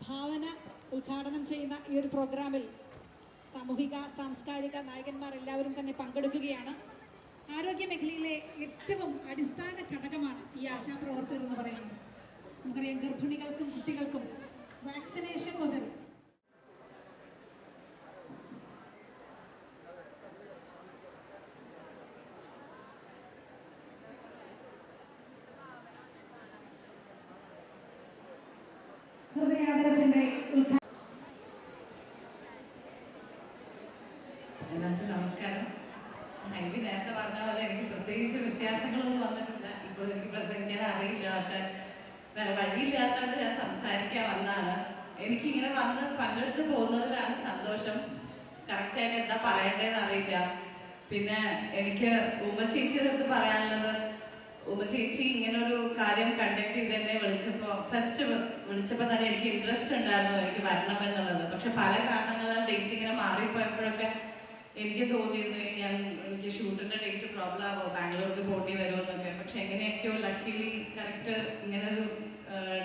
ഭാവന ഉദ്ഘാടനം ചെയ്യുന്ന ഈ ഒരു പ്രോഗ്രാമിൽ സാമൂഹിക സാംസ്കാരിക നായകന്മാർ എല്ലാവരും തന്നെ പങ്കെടുക്കുകയാണ്. ആരോഗ്യ മേഖലയിലെ ഏറ്റവും അടിസ്ഥാന ഘടകമാണ് ഈ ആശാപ്രവർത്തകർ എന്ന് പറയുന്നത്. നമുക്കറിയാം, ഗർഭിണികൾക്കും കുട്ടികൾക്കും വാക്സിനേഷൻ മുതൽ ഹൃദയാദരത്തിന്റെ എല്ലാവർക്കും നമസ്കാരം. ഹൈബി നേരത്തെ പറഞ്ഞ പോലെ എനിക്ക് പ്രത്യേകിച്ച് വ്യത്യാസങ്ങളൊന്നും വന്നിട്ടില്ല. ഇപ്പോൾ എനിക്ക് പ്രസംഗിക്കാൻ അറിയില്ല, പക്ഷെ വഴിയില്ലാത്തതുകൊണ്ട് ഞാൻ സംസാരിക്കാൻ വന്നതാണ്. എനിക്കിങ്ങനെ വന്ന് പങ്കെടുത്ത് പോകുന്നതിലാണ് സന്തോഷം. കറക്റ്റായിട്ട് എന്താ പറയേണ്ടതെന്ന് അറിയില്ല. പിന്നെ എനിക്ക് ഉമ്മച്ചേച്ചിയുടെ അടുത്ത് പറയാനുള്ളത്, ഉമ്മച്ചേച്ചി ഇങ്ങനൊരു കാര്യം കണ്ടക്ട് ചെയ്ത് എന്നെ ഫസ്റ്റ് വിളിച്ചപ്പോൾ തന്നെ എനിക്ക് ഇൻട്രസ്റ്റ് ഉണ്ടായിരുന്നു എനിക്ക് വരണം എന്നുള്ളത്. പക്ഷെ പല കാരണങ്ങളാൽ ഡേറ്റ് ഇങ്ങനെ മാറിപ്പോയപ്പോഴൊക്കെ എനിക്ക് തോന്നിയിരുന്നു എനിക്ക് ഷൂട്ടിന്റെ ഡേറ്റ് പ്രോബ്ലം ആവോ, ബാംഗ്ലൂർക്ക് പോണ്ടി വരുമോ എന്നൊക്കെ. പക്ഷെ എങ്ങനെയൊക്കെയോ ലക്കിലി കറക്റ്റ് ഇങ്ങനൊരു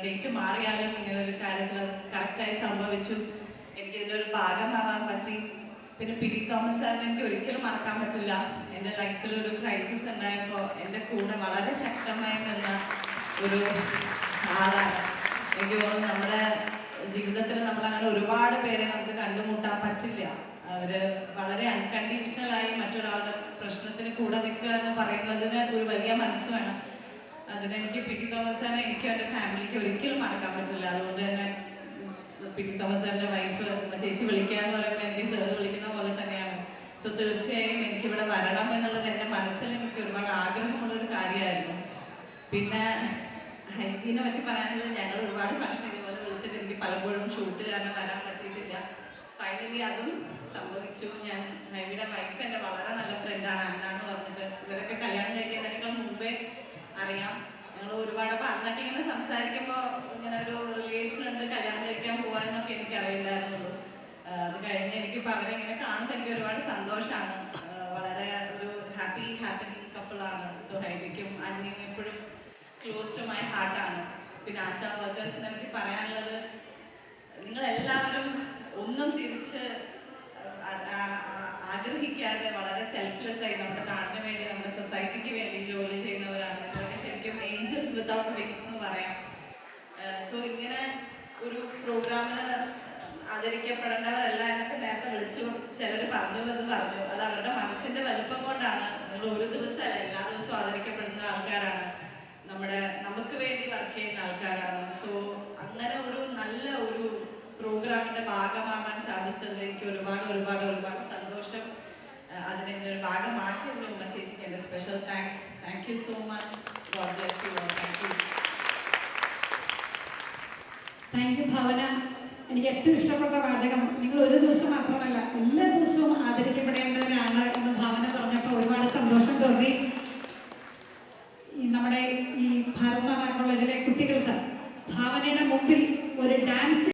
ഡേറ്റ് മാറിയാലും ഇങ്ങനൊരു കാര്യത്തിൽ അത് കറക്റ്റായി സംഭവിച്ചു. എനിക്ക് ഇതിൻ്റെ ഒരു ഭാഗമാവാൻ പറ്റി. പിന്നെ പി ടി തോമസ് സാറിനെ എനിക്ക് ഒരിക്കലും മറക്കാൻ പറ്റില്ല. എൻ്റെ ലൈഫിൽ ഒരു ക്രൈസിസ് ഉണ്ടായപ്പോൾ എൻ്റെ കൂടെ വളരെ ശക്തമായി നിന്ന ഒരു ആളാണ്. എനിക്ക് തോന്നുന്നു നമ്മുടെ ജീവിതത്തിൽ നമ്മളങ്ങനെ ഒരുപാട് പേരെ നമുക്ക് കണ്ടുമുട്ടാൻ പറ്റില്ല. അവര് വളരെ അൺകണ്ടീഷണലായി മറ്റൊരാളുടെ പ്രശ്നത്തിന് കൂടെ നിൽക്കുക എന്ന് പറയുന്നതിന് ഒരു വലിയ മനസ്സ് വേണം. അതിനെനിക്ക് പി ടി തോമസ് സാറിനെ എനിക്കും എൻ്റെ ഫാമിലിക്ക് ഒരിക്കലും മറക്കാൻ പറ്റില്ല. അതുകൊണ്ട് തന്നെ പി ടി തോമസ് സാറിൻ്റെ വൈഫ് ചേച്ചി വിളിക്കുക എന്ന് പറയുമ്പോൾ എനിക്ക് സാർ വിളിക്കുന്ന പോലെ തന്നെയാണ്. സോ തീർച്ചയായും എനിക്കിവിടെ വരണം എന്നുള്ളത് എൻ്റെ മനസ്സിൽ എനിക്ക് ഒരുപാട് ആഗ്രഹമുള്ളൊരു കാര്യമായിരുന്നു. പിന്നെ ഹൈബീനെ പറ്റി പറയാനുള്ളത്, ഞങ്ങൾ ഒരുപാട് ഫംഗ്ഷൻ ഇതുപോലെ വിളിച്ചിട്ട് എനിക്ക് പലപ്പോഴും ഷൂട്ട് കാരണം വരാൻ പറ്റിയിട്ടില്ല. ഫൈനലി അതും സംഭവിച്ചു. ഞാൻ ഹൈബിയുടെ വൈഫ് എൻ്റെ വളരെ നല്ല ഫ്രണ്ടാണ്, അന്നാന്ന് പറഞ്ഞിട്ട്. ഇവരൊക്കെ കല്യാണം കഴിക്കുന്നതിനേക്കാൾ മുമ്പേ അറിയാം. ഞങ്ങൾ ഒരുപാട് അപ്പം അന്നൊക്കെ ഇങ്ങനെ സംസാരിക്കുമ്പോൾ ഇങ്ങനെ ഒരു റിലേഷൻ ഉണ്ട്, കല്യാണം കഴിക്കാൻ പോകാനൊക്കെ എനിക്ക് അറിയില്ലായിരുന്നുള്ളൂ. അത് കഴിഞ്ഞ് എനിക്ക് പലരും ഇങ്ങനെ കാണുമ്പോൾ എനിക്ക് ഒരുപാട് സന്തോഷമാണ്. വളരെ ഒരു ഹാപ്പി കപ്പിളാണ്. സോ ഹൈബിക്കും അന്യം എപ്പോഴും ക്ലോസ് ടു മൈ ഹാർട്ടാണ്. പിന്നെ ആശാ വർക്കേഴ്സിനെ പറ്റി പറയാനുള്ളത്, നിങ്ങളെല്ലാവരും ഒന്നും തിരിച്ച് ആഗ്രഹിക്കാതെ വളരെ സെൽഫ്ലെസ് ആയി നമ്മുടെ നാടിന് വേണ്ടി, നമ്മുടെ സൊസൈറ്റിക്ക് വേണ്ടി ജോലി ചെയ്യുന്നവരാണ്. നിങ്ങളൊക്കെ ശരിക്കും ഏഞ്ചൽസ് വിത്തൗട്ട് വിങ്സ് എന്ന് പറയാം. സോ ഇങ്ങനെ ഒരു പ്രോഗ്രാമിന് ആദരിക്കപ്പെടേണ്ടവരല്ല എന്നൊക്കെ നേരത്തെ വിളിച്ചു ചിലർ പറഞ്ഞു. അത് അവരുടെ മനസ്സിന്റെ വലുപ്പം കൊണ്ടാണ്. നിങ്ങൾ ഒരു ദിവസമല്ല, എല്ലാ ദിവസവും ആദരിക്കപ്പെടുന്ന ആൾക്കാരാണ്. നമുക്ക് വേണ്ടി വർക്ക് ചെയ്യുന്ന ആൾക്കാരാണ്. സോ അങ്ങനെ ഒരു നല്ല ഒരു പ്രോഗ്രാമിന്റെ ഭാഗമാകാൻ സാധിച്ചതിൽ എനിക്ക് ഒരുപാട് സന്തോഷം. അതിനെൻ്റെ ഒരു ഭാഗമാക്കിയുള്ള ഉമ്മ ചേച്ചിക്ക് എൻ്റെ special thanks. Thank you so much. God bless you all. Thank you Bhavana. എനിക്ക് ഏറ്റവും ഇഷ്ടപ്പെട്ട വാചകം, നിങ്ങൾ ഒരു ദിവസം മാത്രമല്ല എല്ലാ ദിവസവും ആദരിക്കപ്പെടേണ്ടവരാണ് എന്ന് ഭാവന പറഞ്ഞപ്പോൾ ഒരുപാട് സന്തോഷം തോന്നി. നമ്മുടെ ഈ ഭാരത് മാതാ കോളേജിലെ കുട്ടികൾക്ക് ഭാവനയുടെ മുമ്പിൽ